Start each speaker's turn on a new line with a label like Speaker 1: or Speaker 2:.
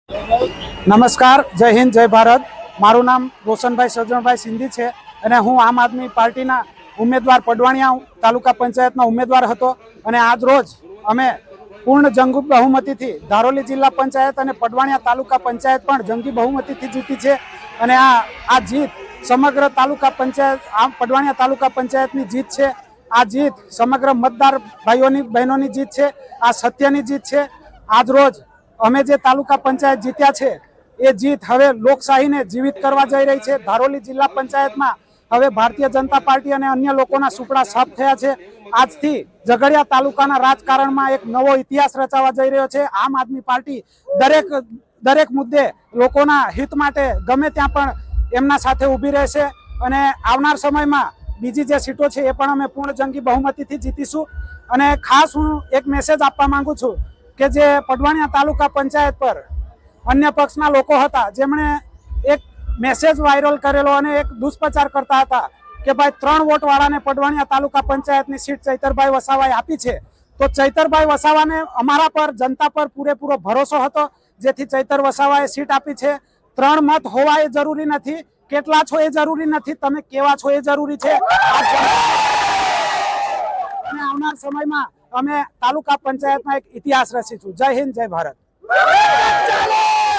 Speaker 1: નમસ્કાર, જય હિન્દ, જય ભારત. મારું નામ રોશનભાઈ સજ્જનભાઈ સિંધી છે અને હું આમ આદમી પાર્ટીના ઉમેદવાર પડવાણિયા તાલુકા પંચાયતના ઉમેદવાર હતો અને આજ રોજ અમે પૂર્ણ જંગી બહુમતીથી ધારોલી જિલ્લા પંચાયત અને પડવાણિયા તાલુકા પંચાયત પણ જંગી બહુમતીથી જીતી છે અને આ જીત સમગ્ર તાલુકા પંચાયત પડવાણિયા તાલુકા પંચાયતની જીત છે. આ જીત સમગ્ર મતદાર ભાઈઓની બહેનોની જીત છે. આ સત્યની જીત છે. આજ રોજ અમે જે તાલુકા પંચાયત જીત્યા છે એ જીત હવે લોકશાહીને જીવિત કરવા જઈ રહી છે. ધારોલી જિલ્લા પંચાયતમાં હવે ભારતીય જનતા પાર્ટી અને અન્ય લોકોના સુપડા સાફ થયા છે. આજથી ઝઘડિયા તાલુકાના રાજકારણમાં એક નવો ઇતિહાસ રચાવા જઈ રહ્યો છે. આમ આદમી પાર્ટી દરેક મુદ્દે લોકોના હિત માટે ગમે ત્યાં પણ એમના સાથે ઊભી રહેશે અને આવનાર સમયમાં બીજી જે સીટો છે એ પણ અમે પૂર્ણ જંગી બહુમતીથી જીતીશું. અને ખાસ હું એક મેસેજ આપવા માંગુ છું કે જે પડવાણિયા તાલુકા પંચાયત પર અન્ય પક્ષના લોકો હતા જેમણે એક મેસેજ વાયરલ કરેલો અને એક દુષ્પ્રચાર કરતા હતા કે ભાઈ 3 વોટ વાળાને પડવાણિયા તાલુકા પંચાયતની સીટ ચૈતરભાઈ વસાવાએ આપી છે. તો ચૈતરભાઈ વસાવાને અમારા પર જનતા પર પૂરેપૂરો ભરોસો હતો જેથી ચૈતર વસાવાએ સીટ આપી છે. 3 મત હોવા એ જરૂરી નથી, કેટલા છો એ જરૂરી નથી, તમે કેવા છો એ જરૂરી છે. અને આવનાર સમયમાં અમે તાલુકા પંચાયતમાં એક ઇતિહાસ રચીશું. જય હિન્દ, જય ભારત.